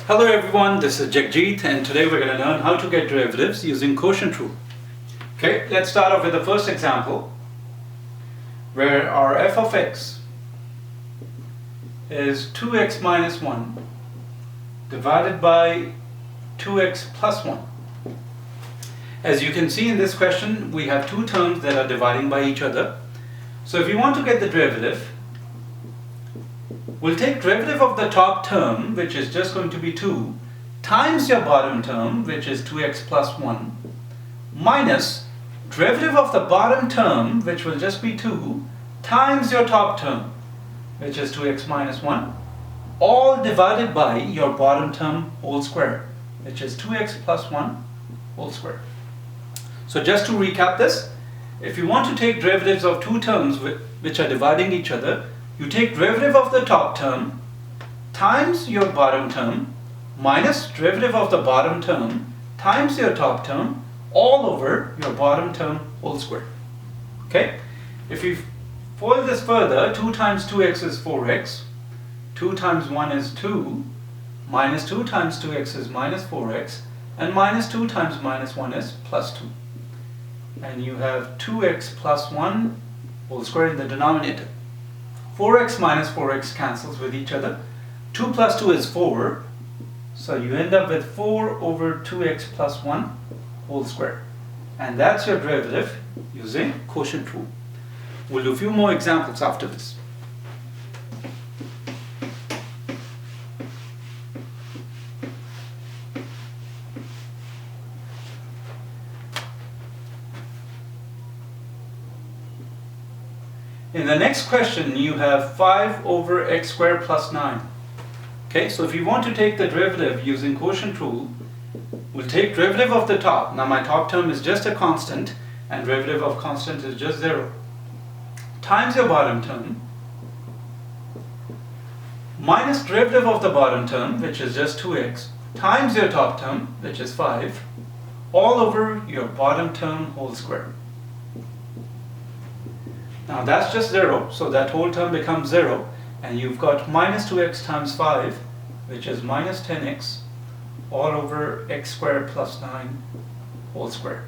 Hello everyone, this is Jagjit and today we're going to learn how to get derivatives using quotient rule. Okay, let's start off with the first example where our f of x is 2x minus 1 divided by 2x plus 1. As you can see in this question, we have two terms that are dividing by each other. So if you want to get the derivative, we'll take derivative of the top term, which is just going to be 2, times your bottom term, which is 2x plus 1, minus derivative of the bottom term, which will just be 2, times your top term, which is 2x minus 1, all divided by your bottom term whole square, which is 2x plus 1 whole square. So just to recap this, if you want to take derivatives of two terms which are dividing each other, you take derivative of the top term times your bottom term minus derivative of the bottom term times your top term all over your bottom term whole square. Okay? If you fold this further, 2 times 2x is 4x, 2 times 1 is 2, minus 2 times 2x is minus 4x, and minus 2 times minus 1 is plus 2. And you have 2x plus 1 whole square in the denominator. 4x minus 4x cancels with each other. 2 plus 2 is 4. So you end up with 4 over 2x plus 1 whole square. And that's your derivative using quotient rule. We'll do a few more examples after this. In the next question, you have 5 over x squared plus 9. Okay, so if you want to take the derivative using quotient rule, we'll take derivative of the top. Now my top term is just a constant, and derivative of constant is just 0. Times your bottom term, minus derivative of the bottom term, which is just 2x, times your top term, which is 5, all over your bottom term whole square. Now that's just 0, so that whole term becomes 0, and you've got minus 2x times 5, which is minus 10x, all over x squared plus 9 whole square.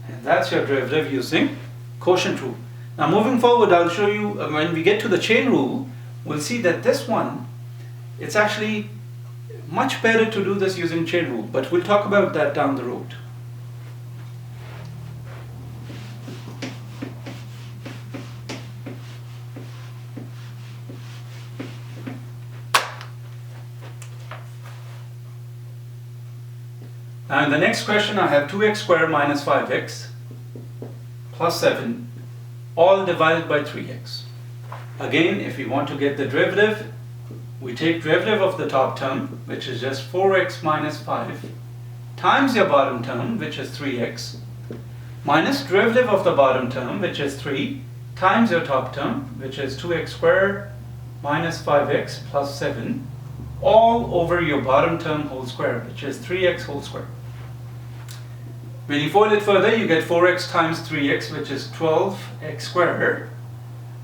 And that's your derivative using quotient rule. Now moving forward, I'll show you, when we get to the chain rule, we'll see that this one, it's actually much better to do this using chain rule, but we'll talk about that down the road. Now in the next question, I have 2x squared minus 5x plus 7, all divided by 3x. Again, if we want to get the derivative, we take derivative of the top term, which is just 4x minus 5, times your bottom term, which is 3x, minus derivative of the bottom term, which is 3, times your top term, which is 2x squared minus 5x plus 7, all over your bottom term whole square, which is 3x whole square. When you fold it further, you get 4x times 3x, which is 12x squared,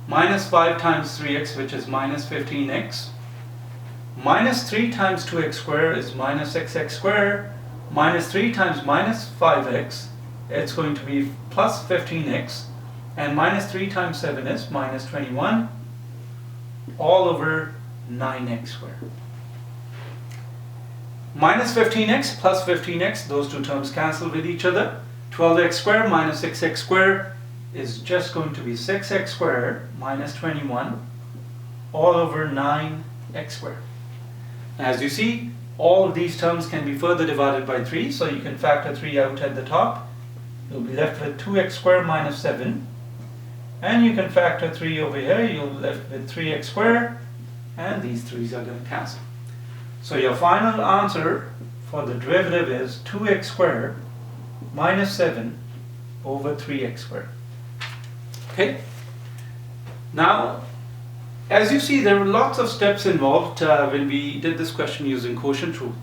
minus 5 times 3x, which is minus 15x, minus 3 times 2x squared is minus xx squared, minus 3 times minus 5x, it's going to be plus 15x, and minus 3 times 7 is minus 21, all over 9x squared. Minus 15x plus 15x, those two terms cancel with each other. 12x squared minus 6x squared is just going to be 6x squared minus 21 all over 9x squared. As you see, all these terms can be further divided by 3, so you can factor 3 out at the top. You'll be left with 2x squared minus 7, and you can factor 3 over here. You'll be left with 3x squared, and these 3's are going to cancel. So your final answer for the derivative is 2x squared minus 7 over 3x squared. Okay? Now, as you see, there were lots of steps involved when we did this question using quotient rule.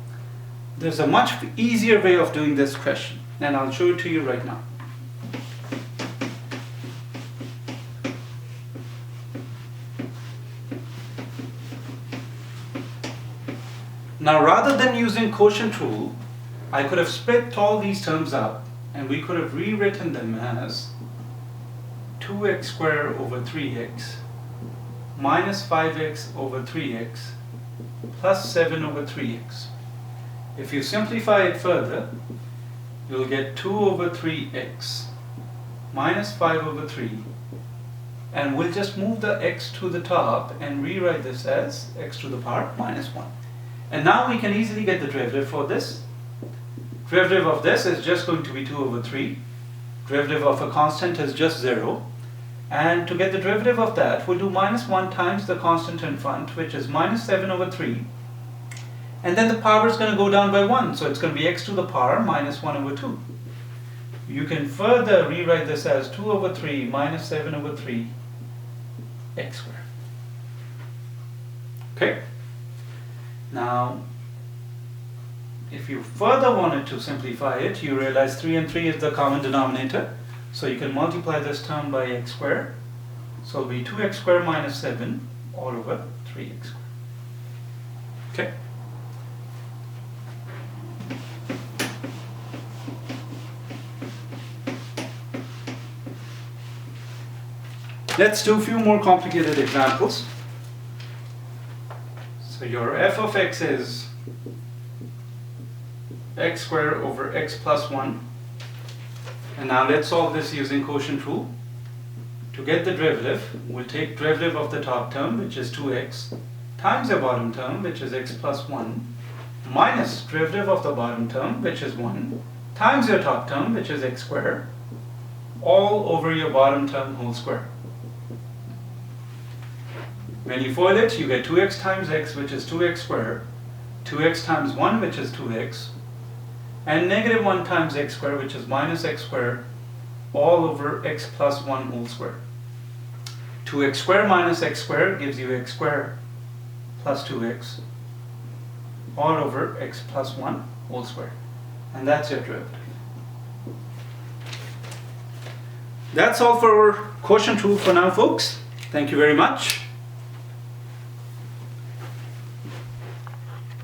There's a much easier way of doing this question, and I'll show it to you right now. Now rather than using quotient rule, I could have split all these terms up and we could have rewritten them as 2x squared over 3x minus 5x over 3x plus 7 over 3x. If you simplify it further, you'll get 2 over 3x minus 5 over 3, and we'll just move the x to the top and rewrite this as x to the power minus 1. And now we can easily get the derivative for this. Derivative of this is just going to be 2 over 3. Derivative of a constant is just 0. And to get the derivative of that, we'll do minus 1 times the constant in front, which is minus 7 over 3. And then the power is going to go down by 1, so it's going to be x to the power minus 1 over 2. You can further rewrite this as 2 over 3 minus 7 over 3 x squared. Okay? Now, if you further wanted to simplify it, you realize 3 and 3 is the common denominator. So you can multiply this term by x squared. So it'll be 2x squared minus 7 all over 3x squared. Okay? Let's do a few more complicated examples. So your f of x is x squared over x plus 1. And now let's solve this using quotient rule. To get the derivative, we'll take derivative of the top term, which is 2x, times the bottom term, which is x plus 1, minus derivative of the bottom term, which is 1, times your top term, which is x squared, all over your bottom term whole square. When you FOIL it, you get 2x times x, which is 2x squared, 2x times 1, which is 2x, and negative 1 times x squared, which is minus x squared, all over x plus 1 whole square. 2x squared minus x squared gives you x squared plus 2x, all over x plus 1 whole square. And that's your derivative. That's all for our quotient rule for now, folks. Thank you very much.